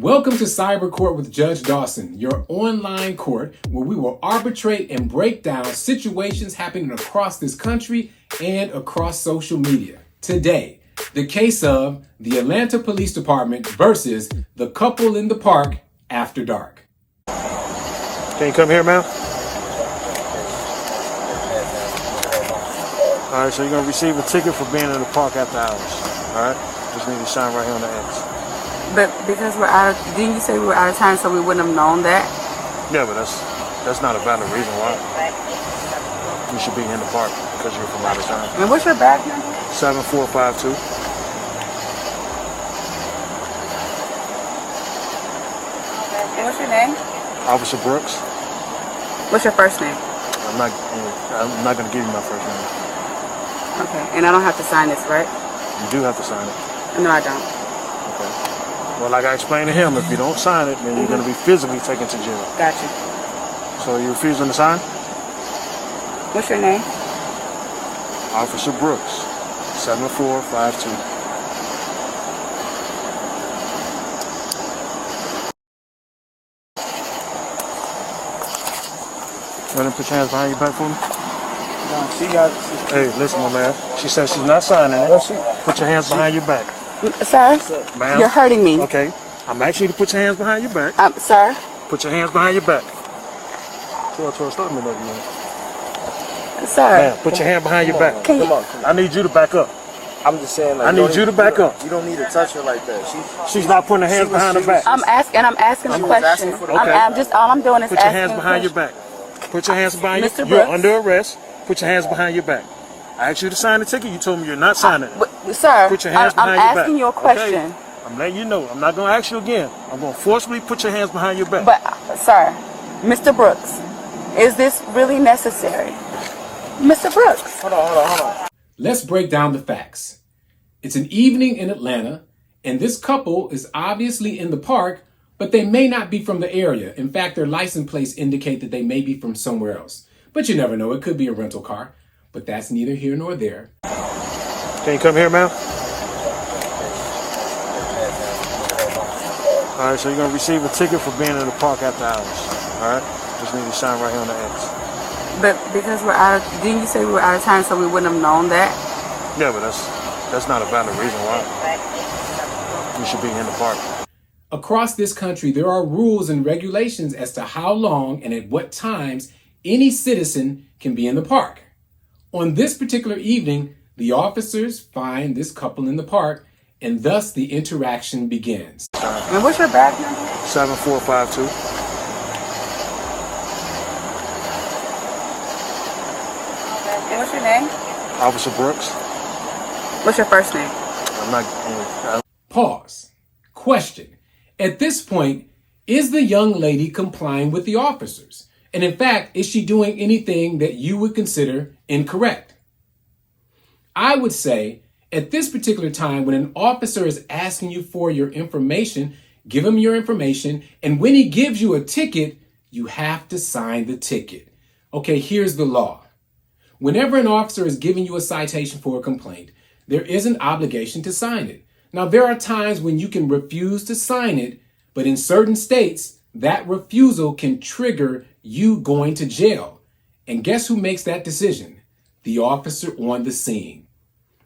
Welcome to Cyber Court with Judge Dawson, your online court where we will arbitrate and break down situations happening across this country and across social media. Today, the case of the Atlanta Police Department versus the couple in the park after dark. Can you come here, ma'am? All right, so you're going to receive a ticket for being in the park after hours. All right? Just need to sign right here on the X. But because we're out of, didn't you say we were out of time so we wouldn't have known that? Yeah, but that's not a valid reason why you should be in the park because you're from out of town. And what's your badge number? 7452. And what's your name? Officer Brooks. What's your first name? I'm not going to give you my first name. Okay, and I don't have to sign this, right? You do have to sign it. No, I don't. Okay. Well, like I explained to him, if you don't sign it, then you're going to be physically taken to jail. Gotcha. So you refusing to sign? What's your name? Officer Brooks, 7452. Let him put your hands behind your back for me. Hey, listen, my man. She says she's not signing it. Put your hands behind your back. Sir? Ma'am? You're hurting me. Okay. I'm asking you to put your hands behind your back. Sir? Put your hands behind your back. Stop me, man. Sir? Man, put your hand behind your back. Come on. I need you to back up. I'm just saying, like, I need you to back up. You don't need to touch her like that. She's not putting her hands behind her back. I'm asking a question. for the- Okay. All I'm doing is Put your asking hands a behind your question. back. Put your hands behind Mr. your back. You're Brooks? under arrest. Put your hands behind your back. I asked you to sign the ticket. You told me you're not signing it. Sir, Put your hands I'm behind your back. asking you a question. Okay? I'm letting you know. I'm not going to ask you again. I'm going to forcibly put your hands behind your back. But, sir, Mr. Brooks, is this really necessary? Mr. Brooks. Hold on. Let's break down the facts. It's an evening in Atlanta, and this couple is obviously in the park, but they may not be from the area. In fact, their license plates indicate that they may be from somewhere else. But you never know. It could be a rental car. But that's neither here nor there. Can you come here, ma'am? All right, so you're going to receive a ticket for being in the park after hours. All right? Just need to sign right here on the X. But because we're out of, didn't you say we were out of time so we wouldn't have known that? Yeah, but that's not a valid reason why you should be in the park. Across this country, there are rules and regulations as to how long and at what times any citizen can be in the park. On this particular evening, the officers find this couple in the park, and thus the interaction begins. And what's your badge number? 7452. And what's your name? Officer Brooks. What's your first name? Pause. Question. At this point, is the young lady complying with the officers? And in fact, is she doing anything that you would consider incorrect? I would say at this particular time, when an officer is asking you for your information, give him your information. And when he gives you a ticket, you have to sign the ticket. Okay, here's the law. Whenever an officer is giving you a citation for a complaint, there is an obligation to sign it. Now, there are times when you can refuse to sign it, but in certain states, that refusal can trigger you going to jail. And guess who makes that decision? The officer on the scene.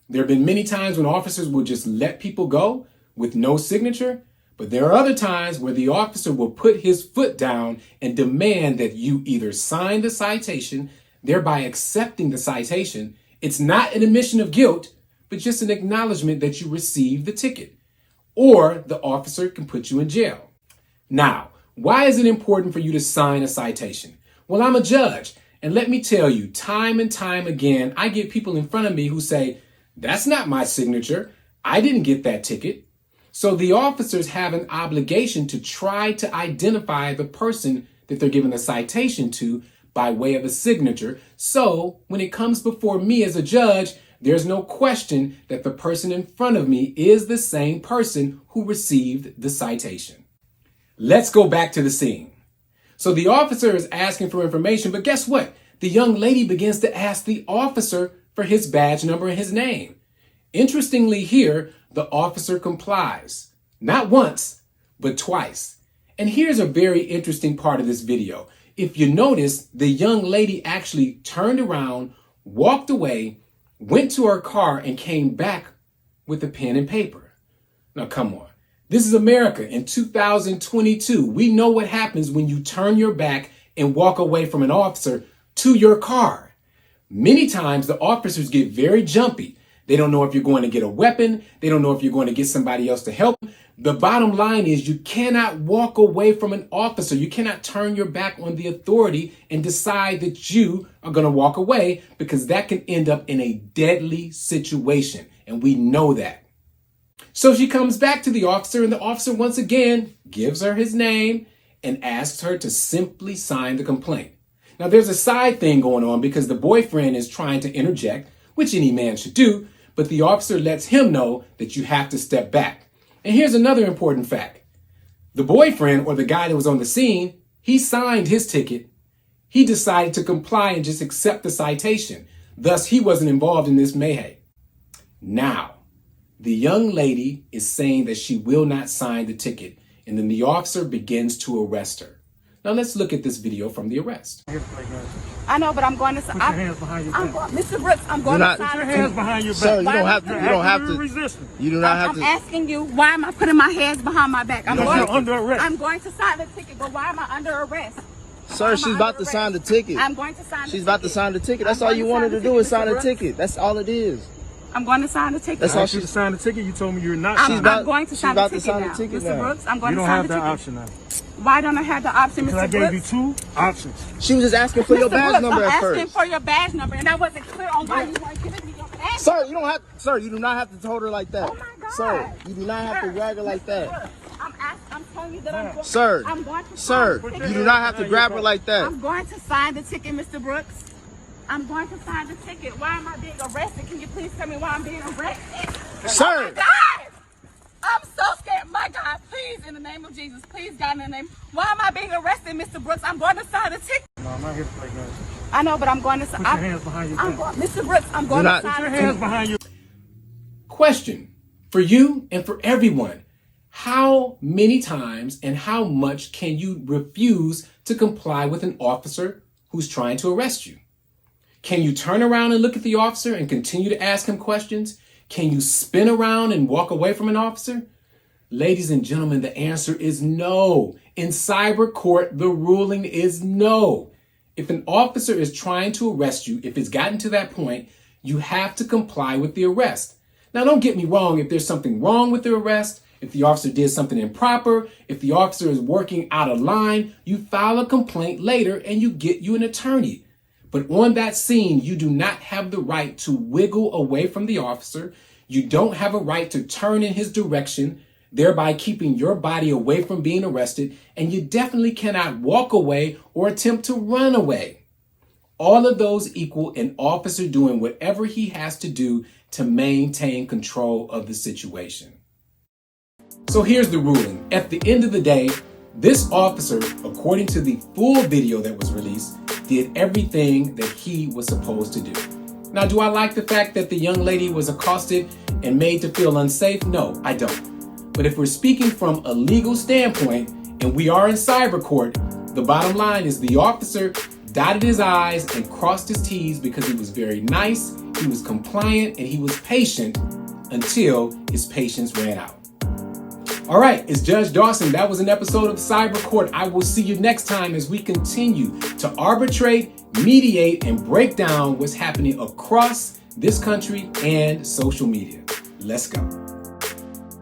There have been many times when officers will just let people go with no signature, but there are other times where the officer will put his foot down and demand that you either sign the citation, thereby accepting the citation. It's not an admission of guilt, but just an acknowledgement that you received the ticket, or the officer can put you in jail. Now, why is it important for you to sign a citation? Well, I'm a judge, and let me tell you, time and time again, I get people in front of me who say, that's not my signature. I didn't get that ticket. So the officers have an obligation to try to identify the person that they're giving a citation to by way of a signature. So when it comes before me as a judge, there's no question that the person in front of me is the same person who received the citation. Let's go back to the scene. So the officer is asking for information, but guess what? The young lady begins to ask the officer for his badge number and his name. Interestingly here, the officer complies. Not once, but twice. And here's a very interesting part of this video. If you notice, the young lady actually turned around, walked away, went to her car, and came back with a pen and paper. Now, come on. This is America in 2022. We know what happens when you turn your back and walk away from an officer to your car. Many times the officers get very jumpy. They don't know if you're going to get a weapon. They don't know if you're going to get somebody else to help. The bottom line is you cannot walk away from an officer. You cannot turn your back on the authority and decide that you are going to walk away, because that can end up in a deadly situation. And we know that. So she comes back to the officer, and the officer once again gives her his name and asks her to simply sign the complaint. Now, there's a side thing going on because the boyfriend is trying to interject, which any man should do, but the officer lets him know that you have to step back. And here's another important fact. The boyfriend, or the guy that was on the scene, he signed his ticket. He decided to comply and just accept the citation. Thus, he wasn't involved in this mayhem. Now, the young lady is saying that she will not sign the ticket, and then the officer begins to arrest her. Now let's look at this video from the arrest. I know, but I'm going to. Put your hands behind your back. Mr. Brooks, I'm going to sign Put your the hands ticket. behind your back. Sir, you don't have to. You don't have You're to. resisting. You do not have I'm to. asking you, why am I putting my hands behind my back? Because you're under arrest. I'm going to sign the ticket, but why am I under arrest? Sir, she's about to sign the ticket. I'm going to sign the ticket. She's about to sign the ticket. That's I'm all going you to wanted sign to the do is ticket, sign Mr. the Brooks. ticket. That's all it is. I'm going to sign the ticket. That's I all asked you to sign the ticket. You told me you're not. She's signing about- I'm going to she's sign about the to ticket sign the now. ticket Mr. now. Brooks, I'm going You to don't sign have the that ticket. option now. Why don't I have the option, Because I Mr. gave you Brooks? two options. She was just asking for your Mr. badge Brooks, number I'm at asking first. for your badge number, and I wasn't clear on why you weren't giving me your badge. Sir, you don't have. Sir, you do not have to hold her like that. Oh my God. Sir, you do not have to drag her like that. I'm telling you that I'm going. Sir, I'm going to sir, sign the you ticket. do not have to grab her like that. I'm going to sign the ticket, Mr. Brooks. I'm going to sign the ticket. Why am I being arrested? Can you please tell me why I'm being arrested? Sir. Oh my God! I'm so scared. My God, please, in the name of Jesus, please, God, in the name. Why am I being arrested, Mr. Brooks? I'm going to sign the ticket. No, I'm not here to play games. I know, but I'm going to sign. Put your hands behind your back. Mr. Brooks, I'm going not- to Put sign your the hands ticket. behind your. Question for you and for everyone. How many times and how much can you refuse to comply with an officer who's trying to arrest you? Can you turn around and look at the officer and continue to ask him questions? Can you spin around and walk away from an officer? Ladies and gentlemen, the answer is no. In cyber court, the ruling is no. If an officer is trying to arrest you, if it's gotten to that point, you have to comply with the arrest. Now, don't get me wrong. If there's something wrong with the arrest, if the officer did something improper, if the officer is working out of line, you file a complaint later and you get you an attorney. But on that scene, you do not have the right to wiggle away from the officer. You don't have a right to turn in his direction, thereby keeping your body away from being arrested. And you definitely cannot walk away or attempt to run away. All of those equal an officer doing whatever he has to do to maintain control of the situation. So here's the ruling. At the end of the day, this officer, according to the full video that was released, did everything that he was supposed to do. Now, do I like the fact that the young lady was accosted and made to feel unsafe? No, I don't. But if we're speaking from a legal standpoint and we are in cyber court, the bottom line is the officer dotted his I's and crossed his T's because he was very nice, he was compliant, and he was patient until his patience ran out. All right, it's Judge Dawson. That was an episode of Cyber Court. I will see you next time as we continue to arbitrate, mediate, and break down what's happening across this country and social media. Let's go.